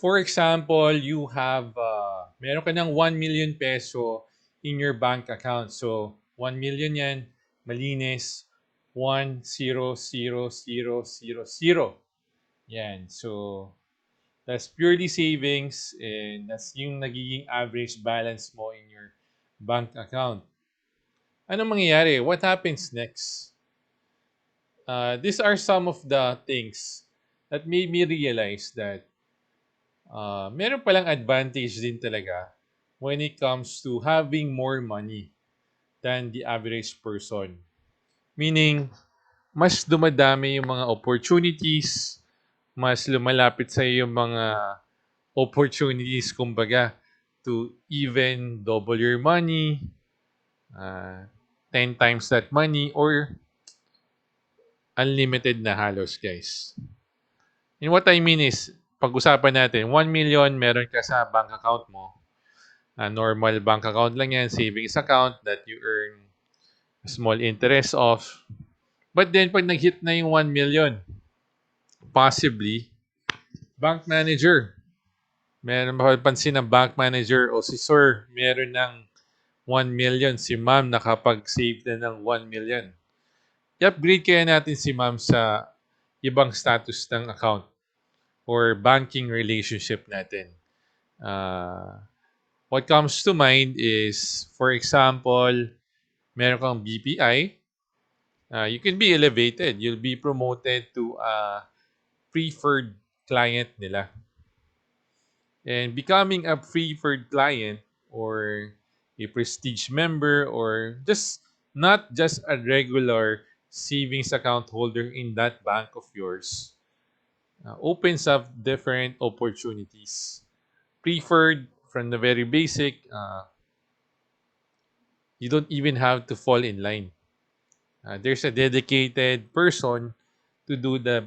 For example, you have, meron ka ng 1 million peso in your bank account. So, 1 million yan, malinis, 1000000. Yan. So, that's purely savings and that's yung nagiging average balance mo in your bank account. Anong mangyayari? What happens next? These are some of the things that made me realize that meron palang advantage din talaga when it comes to having more money than the average person. Meaning, mas dumadami yung mga opportunities, mas lumalapit sa yung mga opportunities, kumbaga, to even double your money, uh, 10 times that money, or unlimited na halos, guys. And what I mean is, pag-usapan natin, 1 million meron ka sa bank account mo. Normal bank account lang yan, savings account that you earn a small interest of. But then, pag nag-hit na yung 1 million, possibly, bank manager. Meron mapapansin ng bank manager o si sir, meron ng 1 million. Si ma'am nakapag-save na ng 1 million. I-upgrade kaya natin si ma'am sa ibang status ng account or banking relationship natin. What comes to mind is, for example, meron kang BPI, you can be elevated. You'll be promoted to a preferred client nila. And becoming a preferred client or a prestige member or not just a regular savings account holder in that bank of yours opens up different opportunities. Preferred from the very basic, you don't even have to fall in line. There's a dedicated person to do the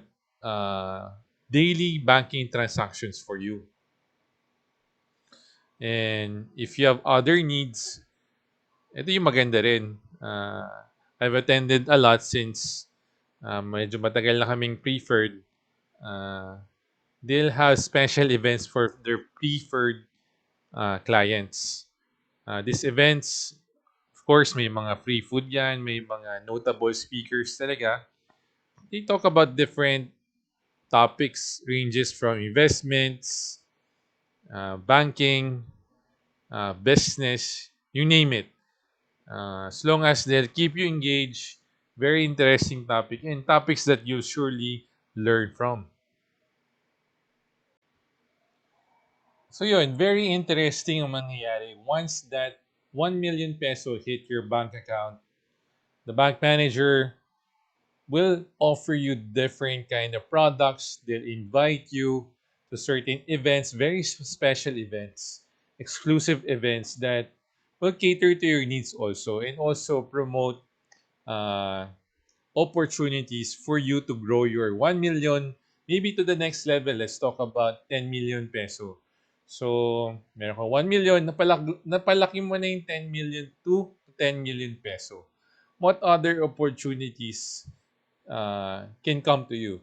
daily banking transactions for you. And if you have other needs, ito yung maganda rin. I've attended a lot since medyo matagal na kaming preferred. They'll have special events for their preferred clients. These events, of course, may mga free food yan, may mga notable speakers talaga. They talk about different topics, ranges from investments, banking, business, you name it. As long as they'll keep you engaged, very interesting topic and topics that you'll surely learn from. So yun, very interesting ang mangyayari. Once that 1 million peso hit your bank account, the bank manager will offer you different kind of products. They'll invite you to certain events, very special events, exclusive events that will cater to your needs also and also promote uh, opportunities for you to grow your 1 million maybe to the next level. Let's talk about 10 million peso. So, meron ka 1 million, napalaki mo na yung 10 million to 10 million peso. What other opportunities can come to you?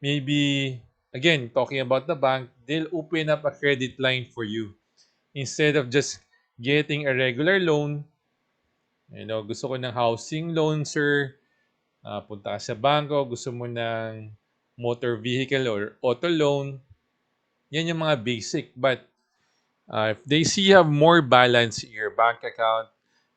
Maybe, again, talking about the bank, they'll open up a credit line for you. Instead of just getting a regular loan, gusto ko ng housing loan, sir. Punta ka sa bangko, gusto mo ng motor vehicle or auto loan. Yan yung mga basic. But if they see you have more balance in your bank account,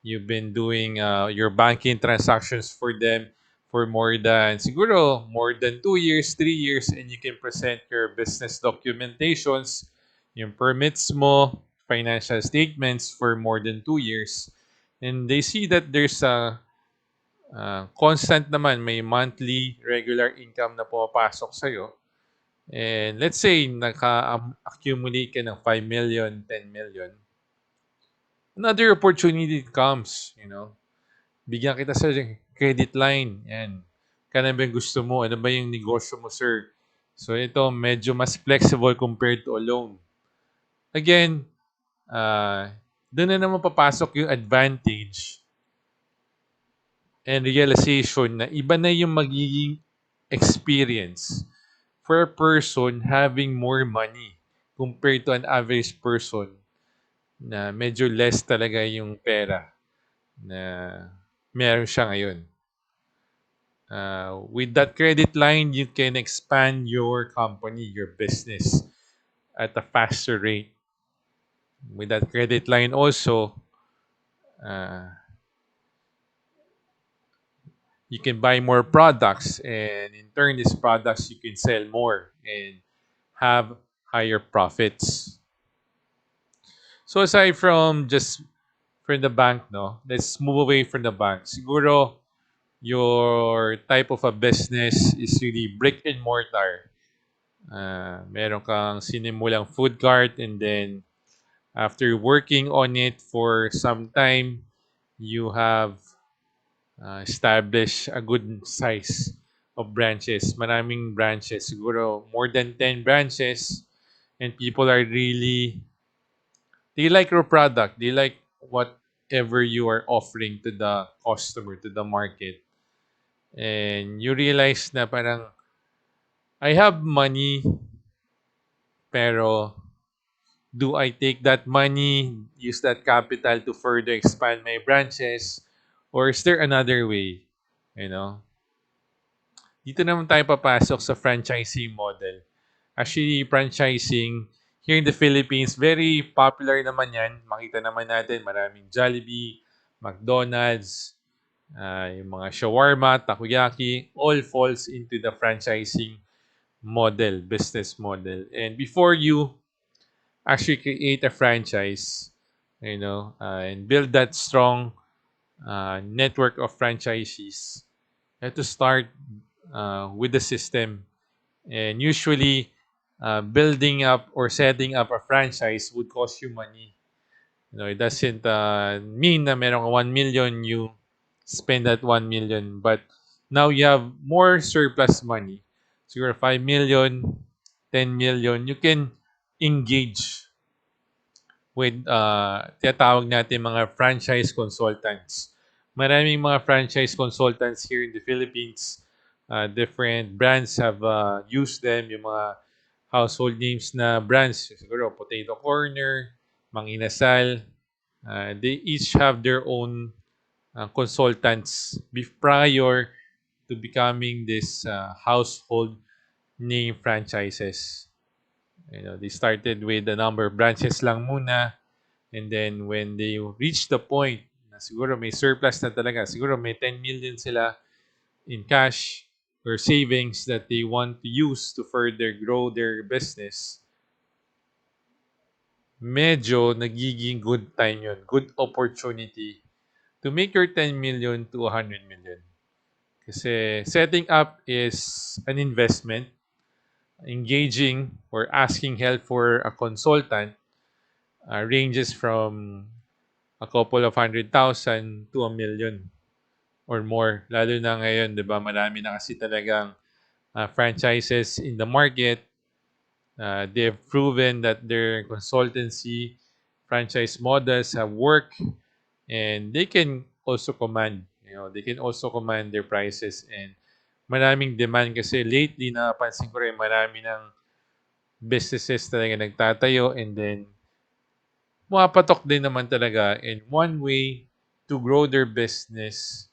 you've been doing your banking transactions for them for more than, siguro, more than 2 years, 3 years, and you can present your business documentations, yung permits mo, financial statements for more than 2 years. And they see that there's a constant naman, may monthly regular income na pumapasok sa'yo. And let's say, naka-accumulate ka ng 5 million, 10 million. Another opportunity comes, Bigyan kita sa credit line. Yan. Kano ba yung gusto mo? Ano ba yung negosyo mo, sir? So, ito, medyo mas flexible compared to a loan. Again, doon na naman papasok yung advantage and realization na iba na yung magiging experience for a person having more money compared to an average person na medyo less talaga yung pera na meron siya ngayon. With that credit line, you can expand your company, your business at a faster rate. With that credit line also, uh, you can buy more products, and in turn, these products you can sell more and have higher profits. So aside from just from the bank, no, let's move away from the bank. Siguro your type of a business is really brick and mortar. Meron kang sinimulang food cart, and then after working on it for some time, you have established a good size of branches. Maraming branches, siguro more than 10 branches, and people are really, they like your product. They like whatever you are offering to the customer, to the market. And you realize na parang, I have money, pero do I take that money, use that capital to further expand my branches, or is there another way? You know, dito naman tayo papasok sa franchising model. Actually, franchising here in the Philippines, very popular naman yan. Makita naman natin, maraming Jollibee, McDonald's, yung mga shawarma, takoyaki, all falls into the franchising model, business model. And before you actually create a franchise, and build that strong network of franchisees, you have to start with the system. And usually, building up or setting up a franchise would cost you money. It doesn't mean na meron ka 1 million, you spend that 1 million. But now you have more surplus money. So you're 5 million, 10 million, you can engage with tinatawag natin mga franchise consultants. Maraming mga franchise consultants here in the Philippines. Different brands have used them. Yung mga household names na brands, siguro Potato Corner, Mang Inasal, they each have their own consultants prior to becoming this household name franchises. They started with a number of branches lang muna, and then when they reach the point na siguro may surplus na talaga, siguro may 10 million sila in cash or savings that they want to use to further grow their business, medyo nagiging good time yun, good opportunity to make your 10 million to 100 million. Kasi setting up is an investment. Engaging or asking help for a consultant ranges from a couple of 100,000 to a million or more. Lalo na ngayon, di ba, marami na kasi talagang franchises in the market. They've proven that their consultancy franchise models have worked, and they can also command, they can also command their prices, and maraming demand kasi lately napansin ko rin marami ng businesses talaga nagtatayo, and then pumapatok din naman talaga, and one way to grow their business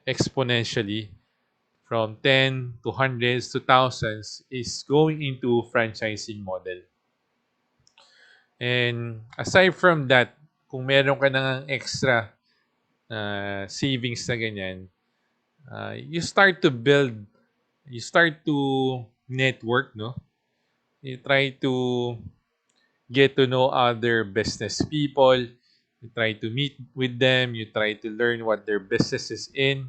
exponentially from 10 to hundreds to thousands is going into franchising model. And aside from that, kung meron ka nang extra savings na ganyan, you start to build, you start to network, no? You try to get to know other business people, you try to meet with them, you try to learn what their business is in.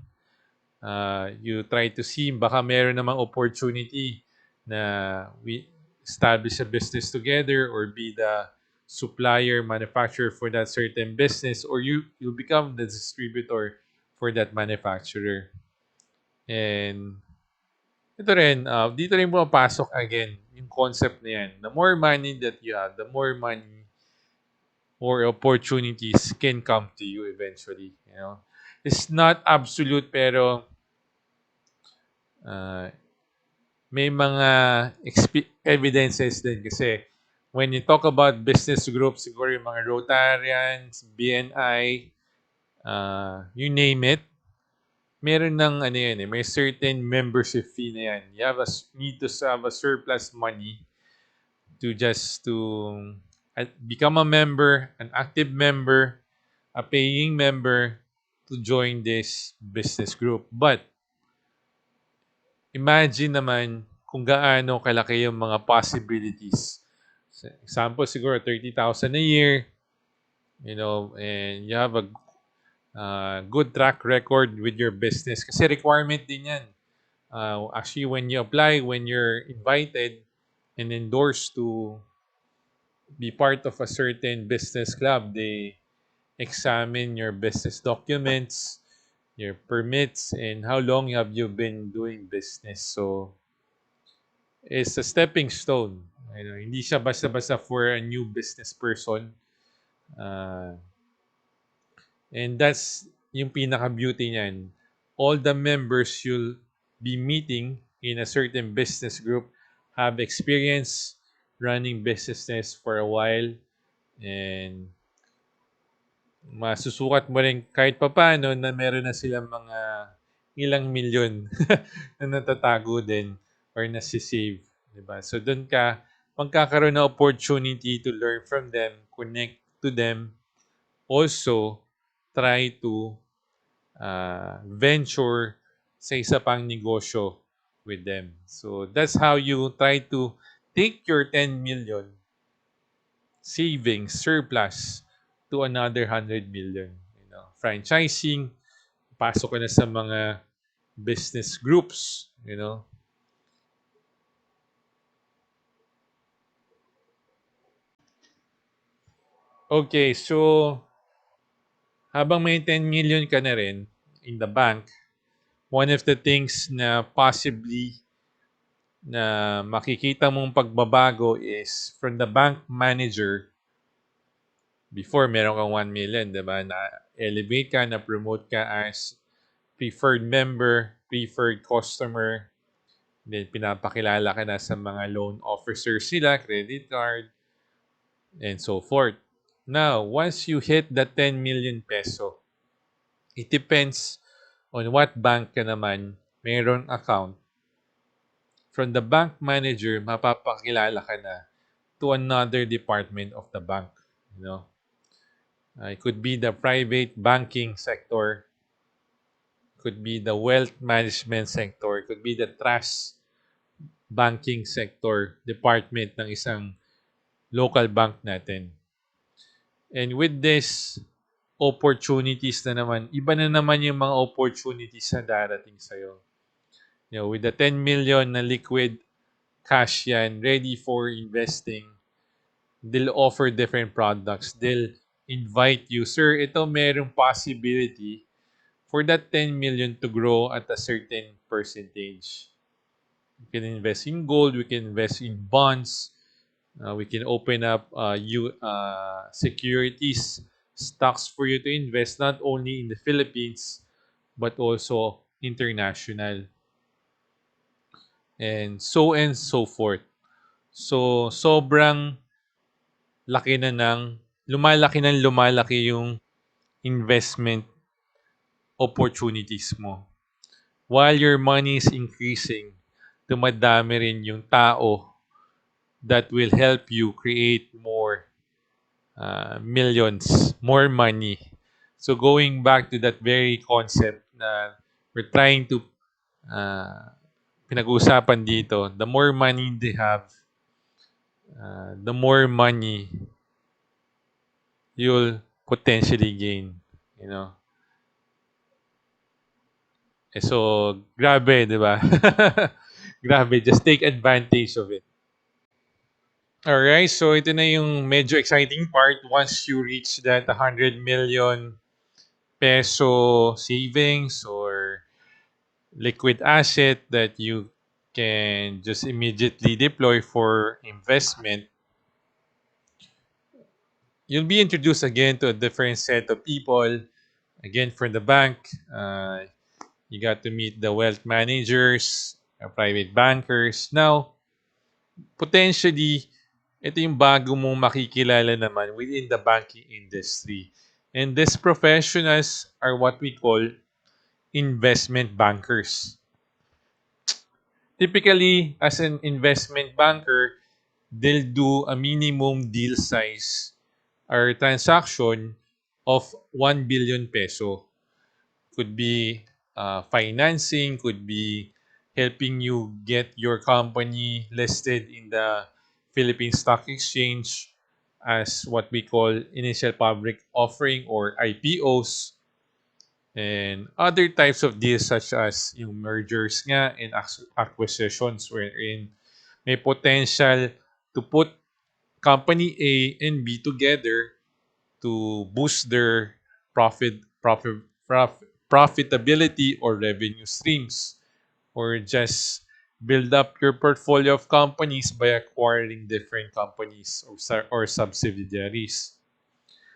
You try to see baka meron namang opportunity na we establish a business together or be the supplier, manufacturer for that certain business, or you become the distributor for that manufacturer. And ito rin, dito rin pumapasok again yung concept na yan. The more money that you have, the more money or opportunities can come to you eventually. It's not absolute, pero uh, may mga evidences din kasi when you talk about business groups, siguro yung mga Rotarians, BNI, you name it, meron ng ano yan eh, may certain membership fee na yan. You have need to have a surplus money to just to become a member, an active member, a paying member to join this business group. But imagine naman kung gaano kalaki yung mga possibilities. So, example, siguro 30,000 a year, and you have a good track record with your business. Kasi requirement din yan. Actually, when you apply, when you're invited and endorsed to be part of a certain business club, they examine your business documents, your permits, and how long have you been doing business. So, it's a stepping stone. Hindi siya basta-basta for a new business person. Uh, and that's yung pinaka-beauty niyan. All the members you'll be meeting in a certain business group have experience running businesses for a while, and masusukat mo rin kahit papaano na meron na silang mga ilang milyon na natatago din or nasisave. Diba? So doon ka magkakaroon ng opportunity to learn from them, connect to them, also try to venture sa isa pang negosyo with them. So that's how you try to take your 10 million savings surplus to another 100 million. Franchising, pasok ka na sa mga business groups. Okay, so habang may 10 million ka na rin in the bank, one of the things na possibly na makikita mong pagbabago is from the bank manager. Before, meron kang 1 million, diba? Na-elevate ka, na-promote ka as preferred member, preferred customer. Then, pinapakilala ka na sa mga loan officers sila, credit card, and so forth. Now, once you hit the 10 million peso, it depends on what bank ka naman mayroon account. From the bank manager, mapapakilala ka na to another department of the bank. It could be the private banking sector, could be the wealth management sector, could be the trust banking sector department ng isang local bank natin. And with this opportunities na naman, iba na naman yung mga opportunities na darating sa'yo. With the 10 million na liquid cash yan, ready for investing, they'll offer different products. They'll invite you, sir, ito merong possibility for that 10 million to grow at a certain percentage. We can invest in gold, we can invest in bonds, we can open up securities, stocks for you to invest not only in the Philippines, but also international. And so forth. So, sobrang laki na lumalaki yung investment opportunities mo. While your money is increasing, dumadami rin yung tao that will help you create more millions, more money. So going back to that very concept na we're trying to pinag-uusapan dito, the more money they have, the more money you'll potentially gain. So, grabe, di ba? Grabe, just take advantage of it. Alright, so ito na yung medyo exciting part. Once you reach that 100 million peso savings or liquid asset that you can just immediately deploy for investment, you'll be introduced again to a different set of people. Again, from the bank, you got to meet the wealth managers, private bankers. Now, potentially, ito yung bago mong makikilala naman within the banking industry. And these professionals are what we call investment bankers. Typically, as an investment banker, they'll do a minimum deal size or transaction of 1 billion peso. Could be financing, could be helping you get your company listed in the Philippine Stock Exchange as what we call initial public offering or IPOs, and other types of deals such as yung mergers nga and acquisitions wherein may potential to put company A and B together to boost their profitability or revenue streams, or just build up your portfolio of companies by acquiring different companies or subsidiaries.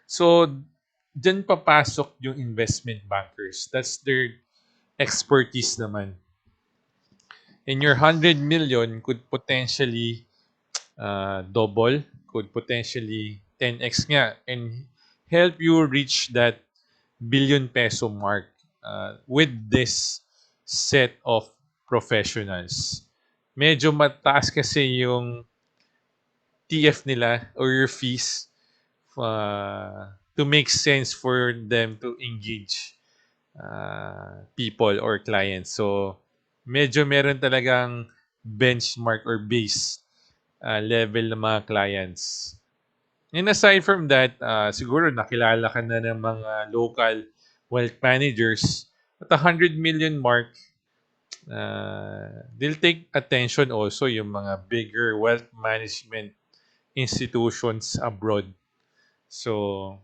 So, dyan papasok yung investment bankers. That's their expertise naman. And your 100 million could potentially double, could potentially 10x nga, and help you reach that billion peso mark with this set of professionals. Medyo mataas kasi yung TF nila or your fees to make sense for them to engage people or clients. So, medyo meron talagang benchmark or base level ng mga clients. And aside from that, siguro nakilala ka na ng mga local wealth managers at the 100 million mark. They'll take attention also yung mga bigger wealth management institutions abroad. So,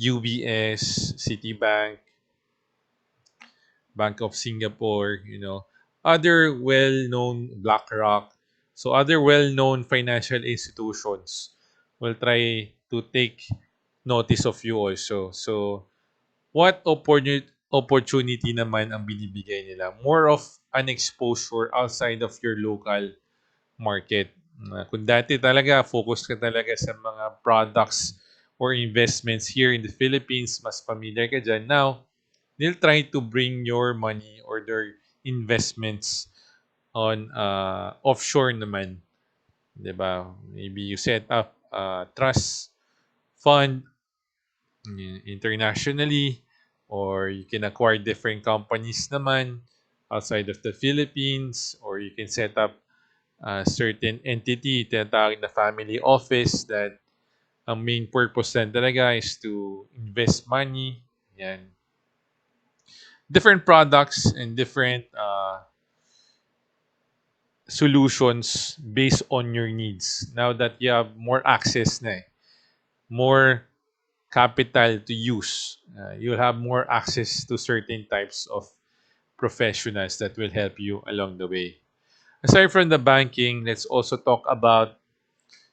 UBS, Citibank, Bank of Singapore, other well-known BlackRock. So other well-known financial institutions will try to take notice of you also. So what opportunity naman ang binibigay nila? More of an exposure outside of your local market. Kung dati talaga, focus ka talaga sa mga products or investments here in the Philippines, mas familiar ka dyan. Now, they'll try to bring your money or their investments on offshore naman. 'Di ba? Maybe you set up a trust fund internationally, or you can acquire different companies naman outside of the Philippines, or you can set up a certain entity, tinatawag na family office, that ang main purpose lang talaga is to invest money. Yan. Different products and different solutions based on your needs. Now that you have more access na more capital to use, you'll have more access to certain types of professionals that will help you along the way. Aside from the banking, let's also talk about,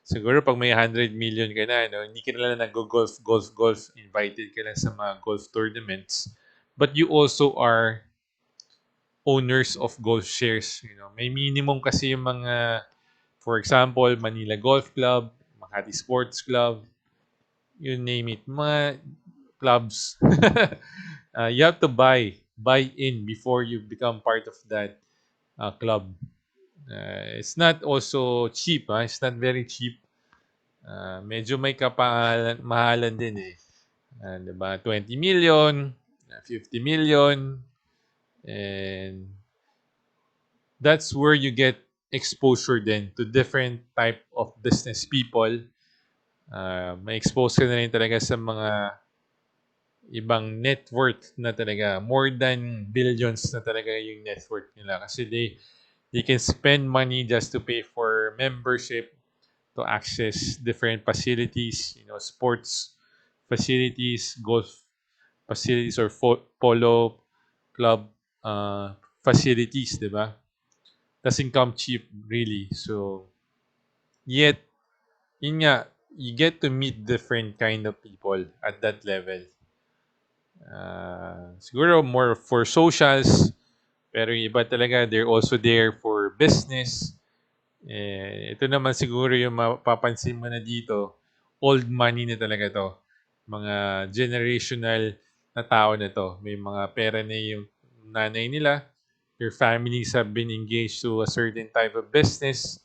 siguro pag may 100 million ka na, no, hindi ka na lang nag-golf, golf, golf, invited ka lang sa mga golf tournaments, but you also are owners of golf shares. May minimum kasi yung mga, for example, Manila Golf Club, Makati Sports Club, you name it, mga clubs. You have to buy in before you become part of that club. It's not also cheap. It's not very cheap. Medyo may mahalan din eh. Diba? 20 million, 50 million, and that's where you get exposure then to different type of business people. May expose ka na rin talaga sa mga ibang net worth na talaga. More than billions na talaga yung net worth nila. Kasi they can spend money just to pay for membership, to access different facilities, sports facilities, golf facilities, or polo club facilities, di ba? Doesn't come cheap, really. So, yet, yun nga, you get to meet different kind of people at that level. Siguro more for socials, Pero yung iba talaga, they're also there for business. Ito naman siguro yung mapapansin mo na dito, old money na talaga to. Mga generational na tao na to. May mga pera na yung nanay nila. Their families have been engaged to a certain type of business.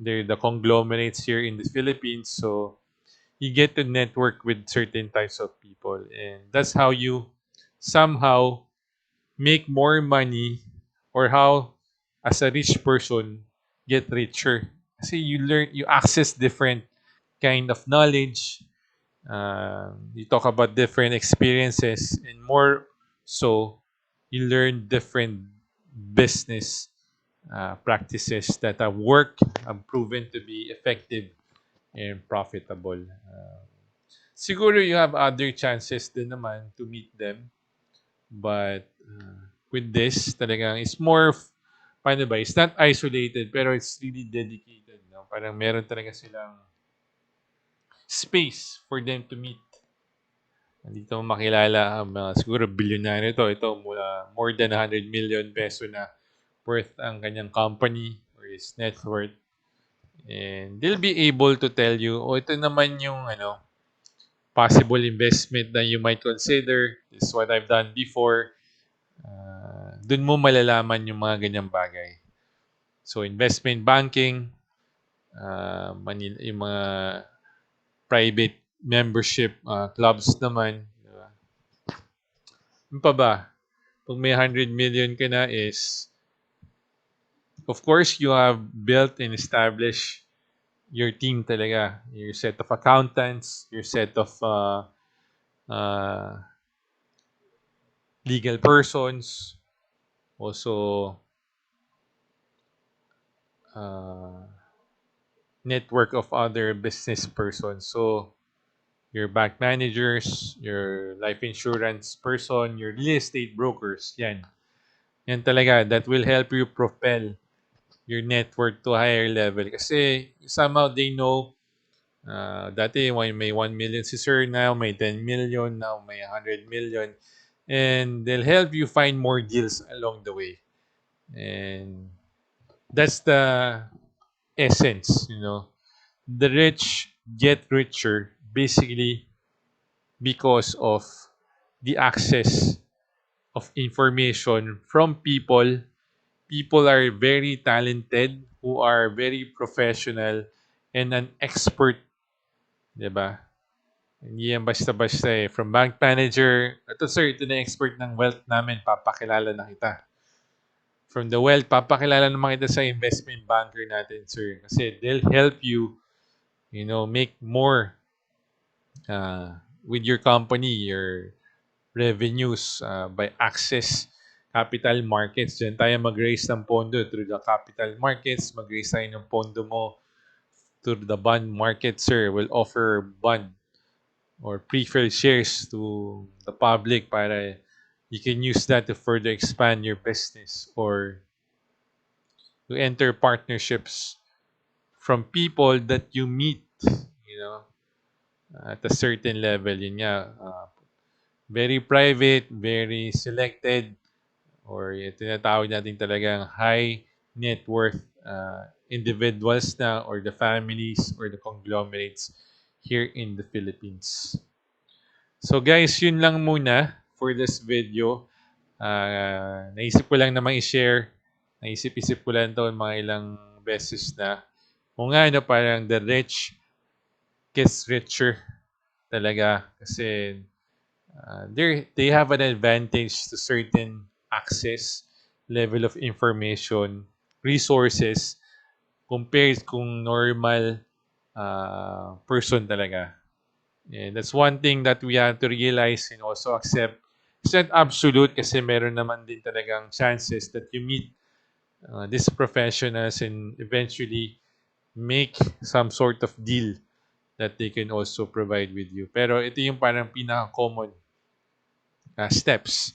They're the conglomerates here in the Philippines. So you get to network with certain types of people. And that's how you somehow make more money, or how as a rich person get richer. Kasi you access different kind of knowledge. You talk about different experiences, and more so, you learn different business practices that have proven to be effective and profitable. Siguro you have other chances din naman to meet them. But with this, talagang it's more, paano ba, it's not isolated, pero it's really dedicated. No? Parang meron talaga silang space for them to meet. Dito mo makilala ang mga siguro bilyonaryo to. Ito, more than 100 million peso na worth ang kanyang company or his net worth. And they'll be able to tell you, oh, ito naman yung possible investment that you might consider. This is what I've done before. Dun mo malalaman yung mga ganyang bagay. So, investment banking, yung mga private membership clubs naman. Diba? Ano pa ba? Kung may 100 million ka na is, of course, you have built and established your team talaga. Your set of accountants, your set of uh, legal persons, also uh, network of other business persons. So, your bank managers, your life insurance person, your real estate brokers, yan. Yan talaga, that will help you propel your network to a higher level. Kasi somehow they know, dati may 1 million si sir, now may 10 million, now may 100 million. And they'll help you find more deals along the way. And that's the essence, The rich get richer basically because of the access of information from people. People are very talented, who are very professional and an expert, 'di ba? Hindi yan basta-basta eh. From bank manager, ito sir, ito na expert ng wealth namin, papakilala na kita. From the wealth, papakilala naman kita sa investment banker natin, sir. Kasi they'll help you, make more with your company, your revenues by access capital markets. Diyan tayo mag-raise ng pondo through the capital markets. Mag-raise tayo ng pondo mo through the bond market, sir. Will offer bond or preferred shares to the public para you can use that to further expand your business or to enter partnerships from people that you meet, at a certain level. Yun nga, very private, very selected, or yung tinatawag natin talagang high net worth individuals na, or the families or the conglomerates here in the Philippines. So guys, yun lang muna for this video. Naisip ko lang namang i-share. Naisip-isip ko lang ito mga ilang beses na. Kung nga, parang the rich gets richer talaga. Kasi they have an advantage to certain access, level of information, resources, compared kung normal person talaga. And that's one thing that we have to realize and also accept. It's not absolute kasi meron naman din talagang chances that you meet these professionals and eventually make some sort of deal that they can also provide with you. Pero ito yung parang pinaka-common steps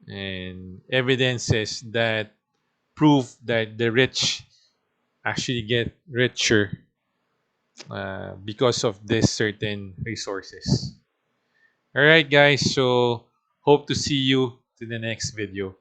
and evidences that prove that the rich actually get richer because of these certain resources. All right, guys. So hope to see you to the next video.